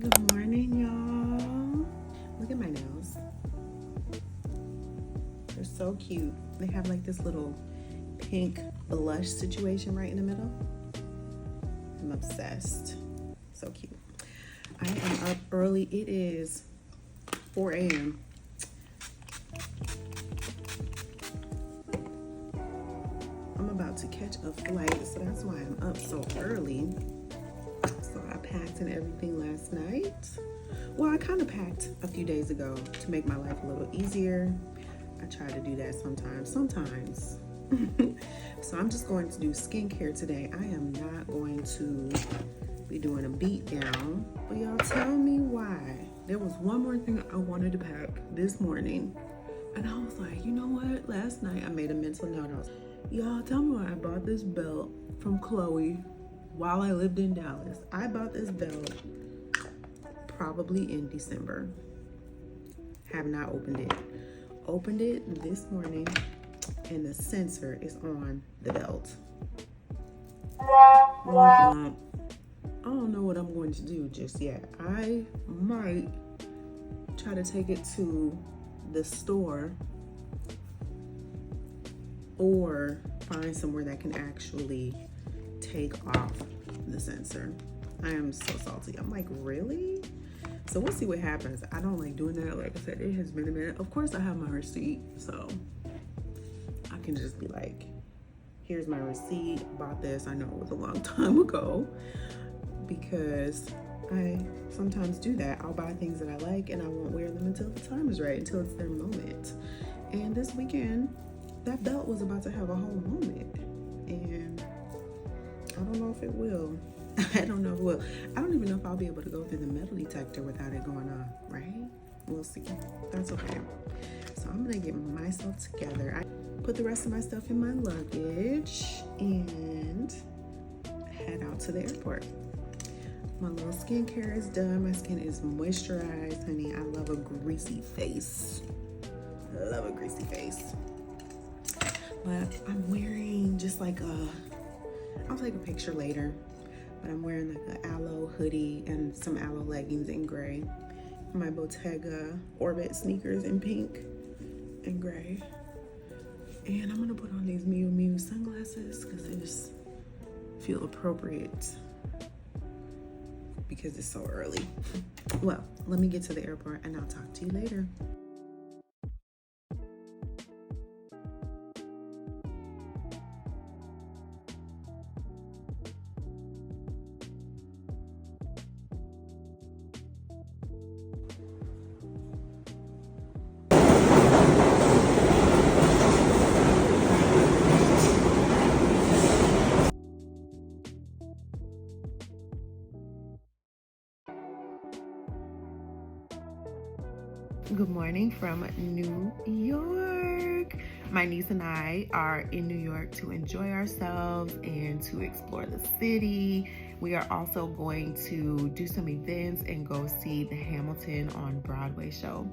Good morning, y'all. Look at my nails. They're so cute. They have like this little pink blush situation right in the middle. I'm obsessed. So cute. I am up early. It is 4 a.m. I'm about to catch a flight, so that's why I'm up so early. So I packed and everything last night. Well, I kind of packed a few days ago to make my life a little easier. I try to do that sometimes. So I'm just going to do skincare today. I am not going to be doing a beat down, but y'all tell me why. There was one more thing I wanted to pack this morning, and I was like, you know what? Last night I made a mental note. Y'all tell me why I bought this belt from Chloe while I lived in Dallas. I bought this belt probably in December. Have not opened it. Opened it this morning and the sensor is on the belt. I don't know what I'm going to do just yet. I might try to take it to the store or find somewhere that can actually take off the sensor. I am so salty. I'm like, really? So we'll see what happens. I don't like doing that. Like I said, it has been a minute. Of course I have my receipt, so I can just be like, here's my receipt, bought this. I know it was a long time ago, because I sometimes do that. I'll buy things that I like and I won't wear them until the time is right, until it's their moment. And this weekend, that belt was about to have a whole moment, and I don't know if it will. I don't know if it will. I don't even know if I'll be able to go through the metal detector without it going on, right? We'll see. That's okay. So I'm gonna get myself together. I put the rest of my stuff in my luggage and head out to the airport. My little skincare is done. My skin is moisturized, honey. I love a greasy face. Love a greasy face. But I'm wearing just like I'll take a picture later, but I'm wearing like an aloe hoodie and some aloe leggings in gray. My Bottega Orbit sneakers in pink and gray. And I'm gonna put on these Miu Miu sunglasses because they just feel appropriate because it's so early. Well, let me get to the airport and I'll talk to you later. Good morning from New York. My niece and I are in New York to enjoy ourselves and to explore the city. We are also going to do some events and go see the Hamilton on Broadway show.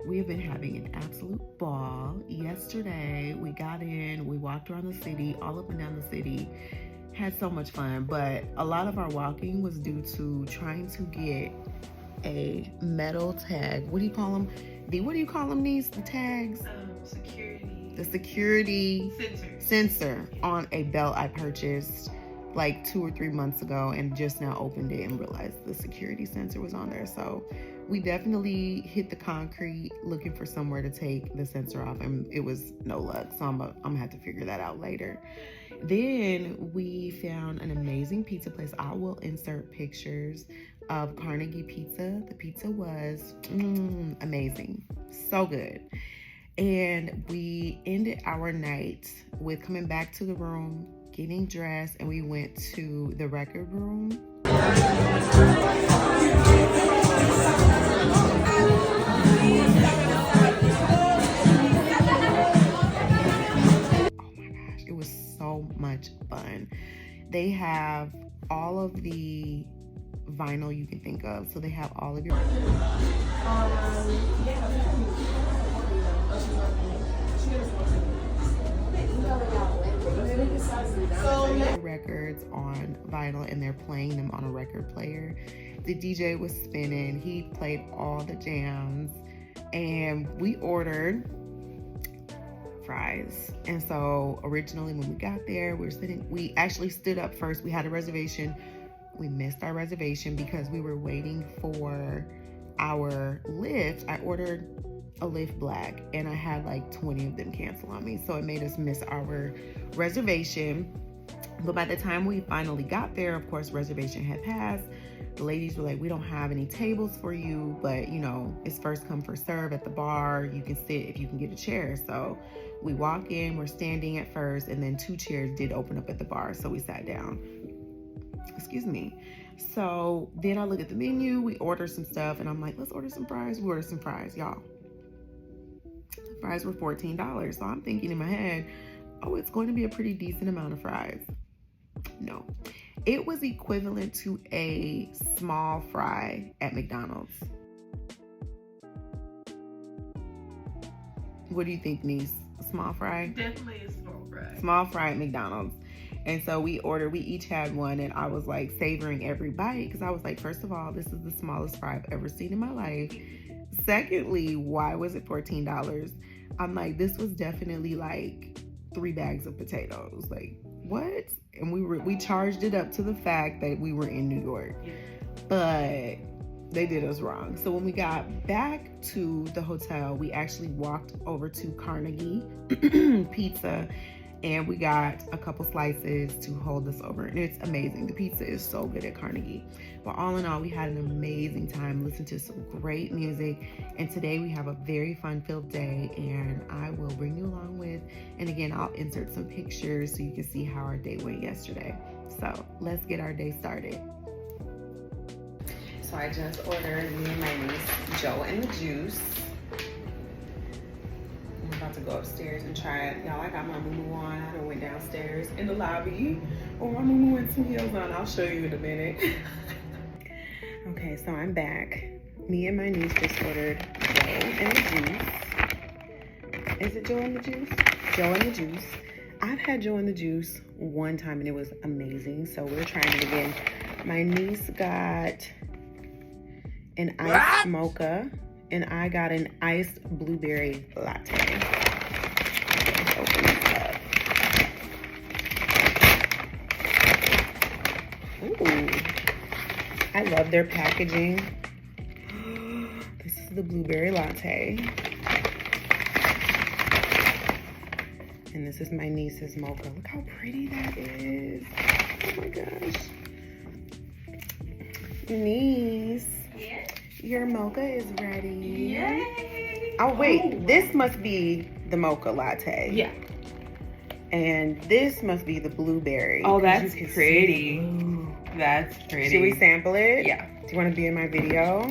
We have been having an absolute ball. Yesterday, we got in, we walked around the city, all up and down the city. Had so much fun, but a lot of our walking was due to trying to get a metal tag. What do you call them? What do you call them, niece? The tags? Security. The security sensor on a belt I purchased like 2 or 3 months ago and just now opened it and realized the security sensor was on there. So we definitely hit the concrete looking for somewhere to take the sensor off, and it was no luck. So I'm gonna have to figure that out later. Then we found an amazing pizza place. I will insert pictures of Carnegie Pizza. The pizza was amazing, so good. And we ended our night with coming back to the room, getting dressed, and we went to the record room. It was so much fun. They have all of the vinyl you can think of. So they have all of your Records on vinyl and they're playing them on a record player. The DJ was spinning. He played all the jams and we ordered fries. And so originally when we got there, we actually stood up first. We had a reservation. We missed our reservation because we were waiting for our lift. I ordered a lift black and I had like 20 of them cancel on me. So it made us miss our reservation. But by the time we finally got there, of course, reservation had passed. The ladies were like, we don't have any tables for you, but you know, it's first come, first serve at the bar. You can sit if you can get a chair. So we walk in, we're standing at first, and then 2 chairs did open up at the bar. So we sat down. Excuse me. So then I look at the menu, we order some stuff, and I'm like, let's order some fries. We ordered some fries, y'all. The fries were $14. So I'm thinking in my head, oh, it's going to be a pretty decent amount of fries. No, it was equivalent to a small fry at McDonald's. What do you think, niece? A small fry? Definitely a small fry. Small fry at McDonald's. And so we each had one, and I was like savoring every bite because I was like, first of all, this is the smallest fry I've ever seen in my life. Secondly, why was it $14? I'm like, this was definitely like 3 bags of potatoes. Like, what? And we charged it up to the fact that we were in New York. But they did us wrong. So when we got back to the hotel, we actually walked over to Carnegie Pizza and we got a couple slices to hold us over. And it's amazing. The pizza is so good at Carnegie. But all in all, we had an amazing time, listened to some great music. And today we have a very fun-filled day, and I will bring you along with, and again, I'll insert some pictures so you can see how our day went yesterday. So let's get our day started. So I just ordered me and my niece Joe and the Juice. I'm about to go upstairs and try it. Y'all, I got my moo on. I done went downstairs in the lobby. Oh, my moo and 2 heels on. I'll show you in a minute. Okay, so I'm back. Me and my niece just ordered Joe and the Juice. Is it Joe and the Juice? Joe and the Juice. I've had Joe and the Juice one time and it was amazing. So we're trying it again. My niece got an iced mocha and I got an iced blueberry latte. Let's open this up. Ooh. I love their packaging. This is the blueberry latte. And this is my niece's mocha. Look how pretty that is. Oh my gosh. Niece. Yes. Your mocha is ready. Yay. Oh wait, this must be the mocha latte. Yeah. And this must be the blueberry. Oh, that's pretty. That's pretty. Should we sample it? Yeah. Do you want to be in my video?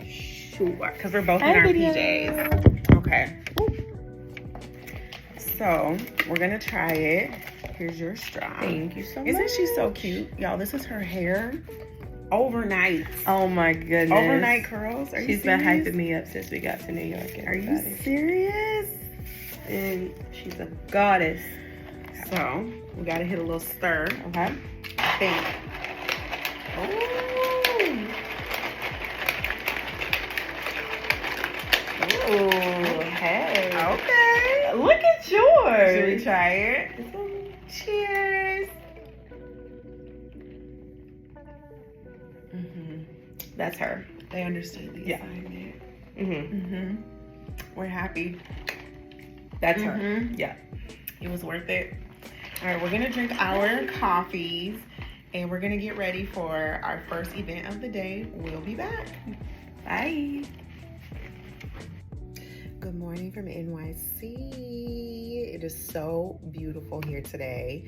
Sure. Because we're both in our PJs. Okay. So we're gonna try it. Here's your straw. Thank you so much. Isn't she so cute? Y'all, this is her hair. Overnight. Oh my goodness. Overnight curls. Are you She's been serious? hyping me up since we got to New York. Are you serious? And she's a goddess. So we gotta hit a little stir. Okay. I think. Ooh. Hey. Okay. Look at yours. Should we try it? Cheers. That's her. They understood the assignment. We're happy. That's her. Yeah. It was worth it. All right, we're gonna drink our coffees and we're gonna get ready for our first event of the day. We'll be back. Bye. Good morning from NYC. It is so beautiful here today.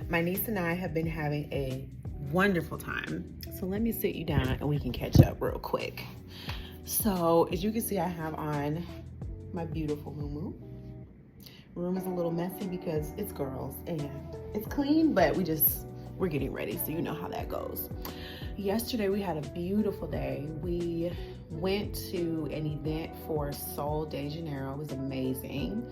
My niece and I have been having a wonderful time. So let me sit you down and we can catch up real quick. So as you can see, I have on my beautiful muumuu. Room is a little messy because it's girls and it's clean, but we're getting ready, so you know how that goes. Yesterday we had a beautiful day. We went to an event for Sol de Janiero. It was amazing.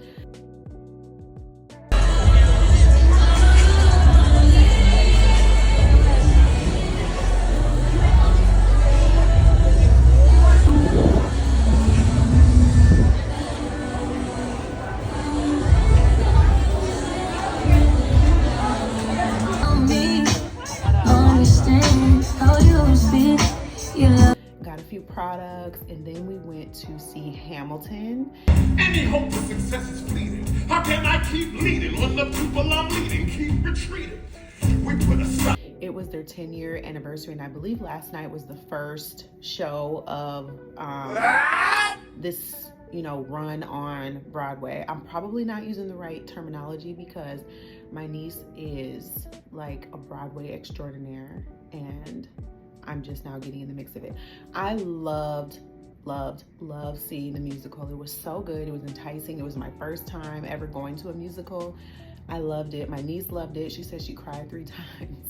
products, and then we went to see Hamilton. Any hope of success is fleeting. How can I keep leading when the people I'm leading keep retreating? We put a stop. It was their 10-year anniversary, and I believe last night was the first show of this, run on Broadway. I'm probably not using the right terminology because my niece is like a Broadway extraordinaire, and I'm just now getting in the mix of it. I loved seeing the musical. It was so good. It was enticing. It was my first time ever going to a musical. I loved it. My niece loved it. She said she cried 3 times.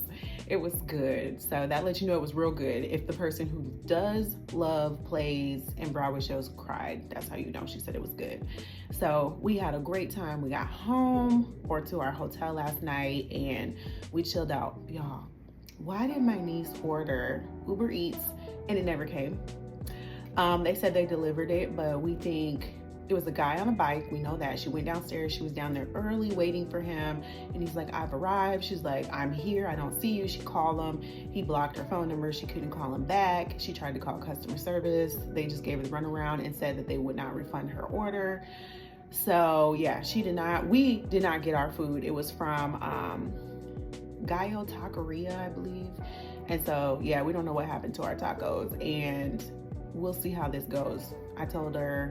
It was good. So that lets you know it was real good. If the person who does love plays and Broadway shows cried, that's how you know. She said it was good. So we had a great time. We got home or to our hotel last night and we chilled out. Y'all, why did my niece order Uber Eats and it never came? They said they delivered it, but we think it was a guy on a bike. We know that. She went downstairs. She was down there early waiting for him. And he's like, I've arrived. She's like, I'm here. I don't see you. She called him. He blocked her phone number. She couldn't call him back. She tried to call customer service. They just gave her the runaround and said that they would not refund her order. So yeah, we did not get our food. It was from Gallo Taqueria, I believe. And so yeah, we don't know what happened to our tacos and we'll see how this goes. I told her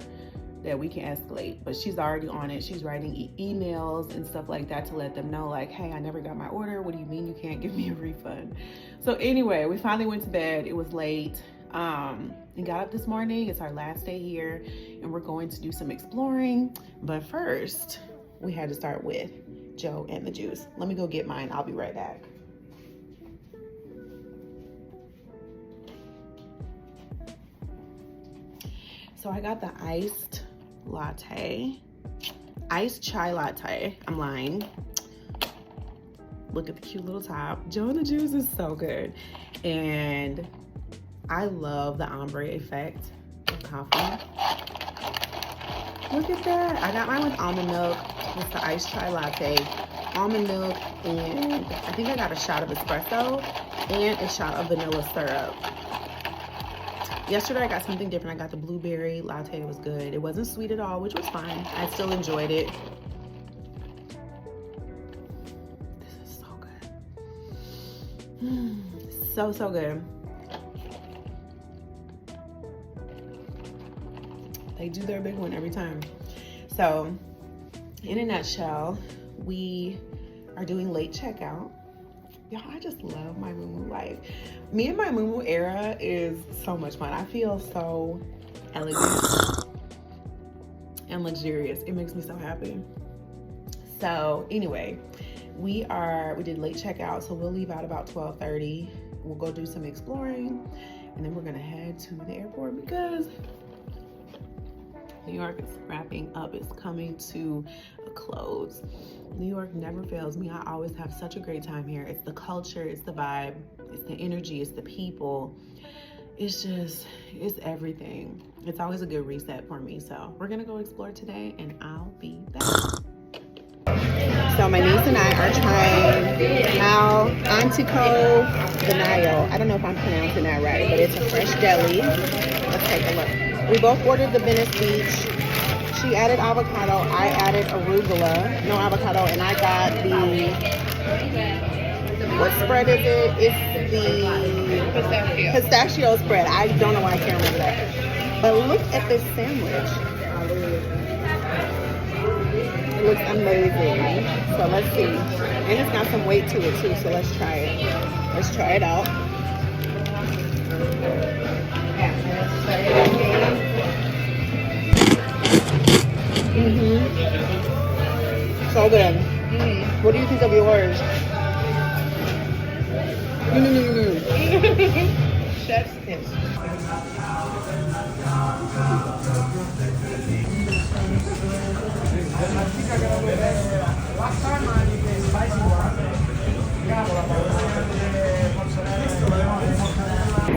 that we can escalate, but she's already on it. She's writing emails and stuff like that to let them know like, hey, I never got my order. What do you mean you can't give me a refund? So anyway, we finally went to bed. It was late. And got up this morning. It's our last day here and we're going to do some exploring. But first, we had to start with Joe and the juice. Let me go get mine. I'll be right back. So I got the iced chai latte. I'm lying. Look at the cute little top. Joe and the juice is so good. And I love the ombre effect of coffee. Look at that. I got mine with almond milk. It's the iced chai latte, almond milk, and I think I got a shot of espresso and a shot of vanilla syrup. Yesterday I got something different. I got the blueberry latte. It was good. It wasn't sweet at all, which was fine. I still enjoyed it. This is so good. So good. They do their big one every time. So in a nutshell, we are doing late checkout. Y'all, I just love my moo-moo life. Me and my moo-moo era is so much fun. I feel so elegant and luxurious. It makes me so happy. So anyway, we did late checkout, so we'll leave out about 12:30. We'll go do some exploring, and then we're gonna head to the airport because New York is wrapping up. It's coming to a close. New York never fails me. I always have such a great time here. It's the culture, it's the vibe, it's the energy, it's the people. It's everything. It's always a good reset for me. So we're gonna go explore today and I'll be back. So my niece and I are trying Al Antico Vinayo. I don't know if I'm pronouncing that right, but it's a fresh deli. Let's take a look. We both ordered the Venice Beach. She added avocado, I added arugula, no avocado, and I got the, what spread is it? It's the pistachio spread. I don't know why I can't remember that. But look at this sandwich. It looks amazing. So let's see. And it's got some weight to it too, so let's try it. Let's try it out. So good. What do you think of yours? Chef's kiss.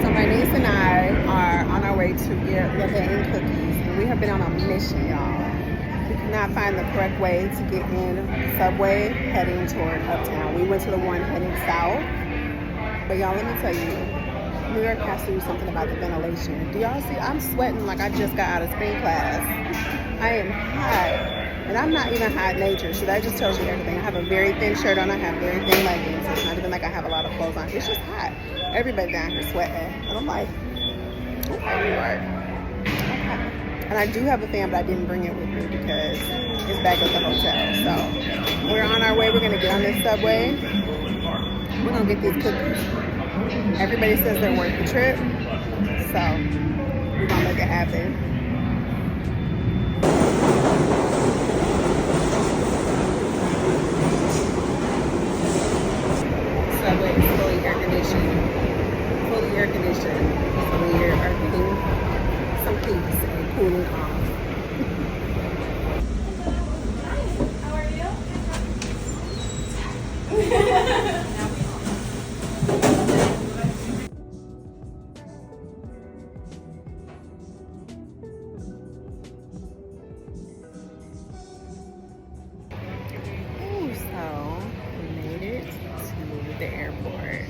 So my niece and I are on our way to get Levain cookies, and we have been on a mission, y'all. We could not find the correct way to get in the subway heading toward Uptown. We went to the one heading south, but y'all, let me tell you, New York has to do something about the ventilation. Do y'all see? I'm sweating like I just got out of spin class. I am hot. And I'm not even hot natured, so that just tells you everything. I have a very thin shirt on. I have very thin leggings. It's not even like I have a lot of clothes on. It's just hot. Everybody down here sweating. And I'm like, okay, New York. Okay. And I do have a fan, but I didn't bring it with me because it's back at the hotel. So we're on our way. We're going to get on this subway. We're going to get these cookies. Everybody says they're worth the trip. So we're going to make it happen. Subway is fully air conditioned. Fully air conditioned. So we are getting some peace and cooling off. How are you? So we made it to the airport.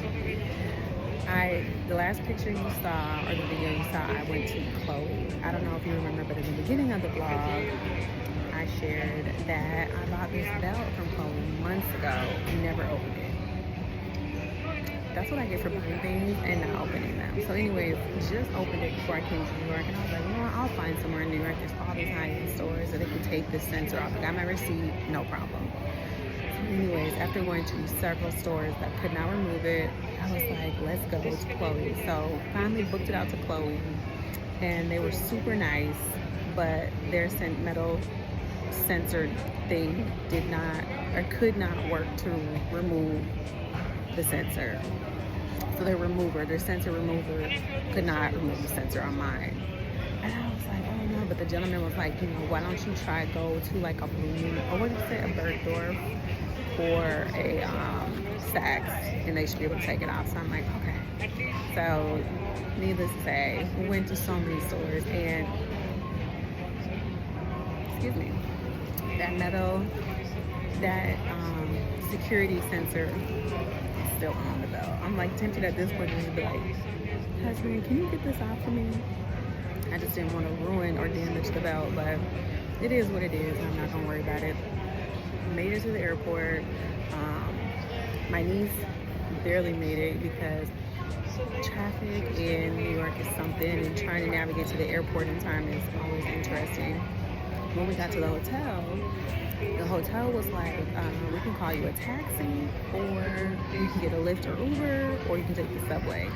The last picture you saw, or the video you saw, I went to Chloe. I don't know if you remember, but in the beginning of the vlog, I shared that I bought this belt from Chloe months ago and never opened it. That's what I get for buying things and not opening them. So anyways, just opened it before I came to New York, and I was like, you know what, I'll find somewhere in New York. There's all these high-end stores that they can take this sensor off. I got my receipt, no problem. Anyways, after going to several stores that could not remove it, I was like, let's go to Chloe. So finally booked it out to Chloe, and they were super nice, but their metal sensor thing did not, or could not work to remove the sensor. So their sensor remover could not remove the sensor on mine. And I was like, oh no, but the gentleman was like, you know, why don't you try go to like a Bloom, or what did he say, a Bergdorf, or a Saks, and they should be able to take it off. So I'm like, okay. So needless to say, we went to so many stores, and excuse me, that metal, that security sensor is still on the belt. I'm like tempted at this point to just be like, husband, can you get this off for me? I just didn't want to ruin or damage the belt, but it is what it is. I'm not gonna worry about it. Made it to the airport. My niece barely made it because traffic in New York is something, and trying to navigate to the airport in time is always interesting. When we got to the hotel was like, we can call you a taxi, or you can get a Lyft or Uber, or you can take the subway.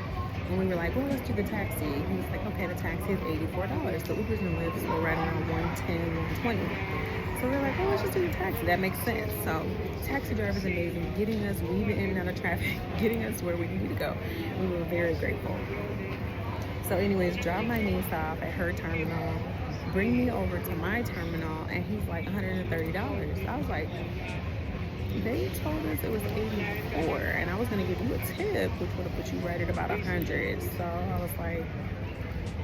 And we were like, well, let's do the taxi. He was like, okay, the taxi is $84. So Ubers and Lyfts were right around $110, $120. So we're like, well, let's just do the taxi. That makes sense. So taxi driver's amazing, getting us weaving in and out of traffic, getting us where we needed to go. We were very grateful. So anyways, drop my niece off at her terminal, bring me over to my terminal, and he's like $130. I was like, they told us it was $84, and I was gonna give you a tip, which would have put you right at about $100. So I was like,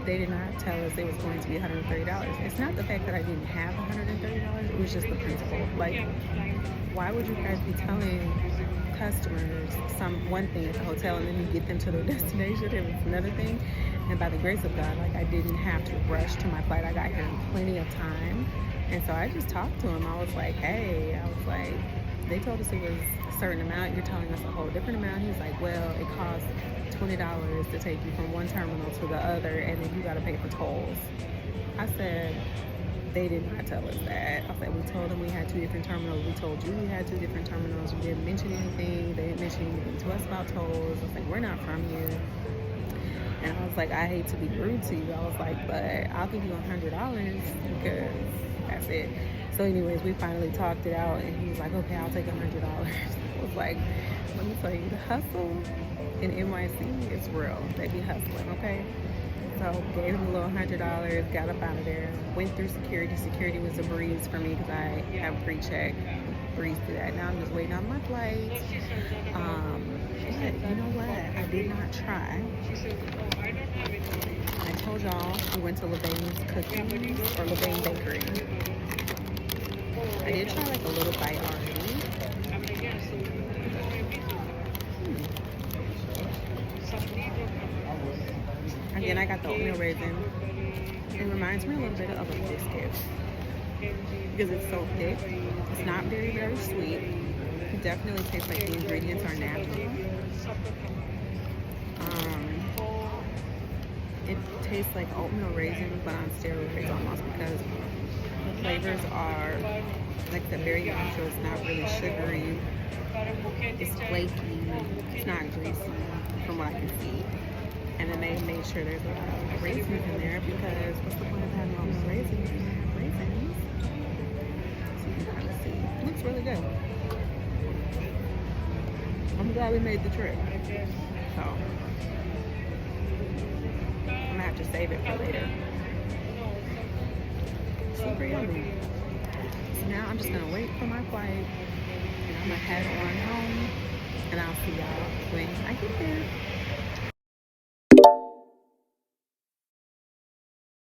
they did not tell us it was going to be $130. It's not the fact that I didn't have $130, it was just the principle. Like, why would you guys be telling customers one thing at the hotel, and then you get them to their destination, it was another thing? And by the grace of God, like, I didn't have to rush to my flight. I got here in plenty of time. And so I just talked to him. I was like, hey, they told us it was a certain amount. You're telling us a whole different amount. He's like, well, it costs $20 to take you from one terminal to the other, and then you got to pay for tolls. I said, they did not tell us that. I said, we told them we had 2 different terminals. We told you we had 2 different terminals. You didn't mention anything. They didn't mention anything to us about tolls. I was like, we're not from here. And I was like, I hate to be rude to you. I was like, but I'll give you $100 because that's it. So anyways, we finally talked it out, and he was like, okay, I'll take $100. I was like, let me tell you, the hustle in NYC is real. They be hustling, okay? So gave him a little $100, got up out of there, went through security. Security was a breeze for me because I have pre-check, breezed through that. Now I'm just waiting on my flight. But you know what? I did not try. I told y'all we went to Levain's Cookies, or Levain Bakery. I did try like a little bite already. Again, I got the oatmeal raisin. It reminds me a little bit of a biscuit because it's so thick. It's not very, very sweet. It definitely tastes like the ingredients are natural. It tastes like oatmeal raisin, but on steroids almost, because the flavors are, like I said, very natural. It's not really sugary. It's flaky. It's not greasy, from what I can see. And then they made sure there's a lot of raisins in there, because what's the point of having oatmeal raisins if you don't have raisins? So you can kind of see. It looks really good. I'm glad we made the trip. So I'm gonna have to save it for later. Super yummy. So now I'm just gonna wait for my flight, and I'm gonna head on home, and I'll see y'all when I get there.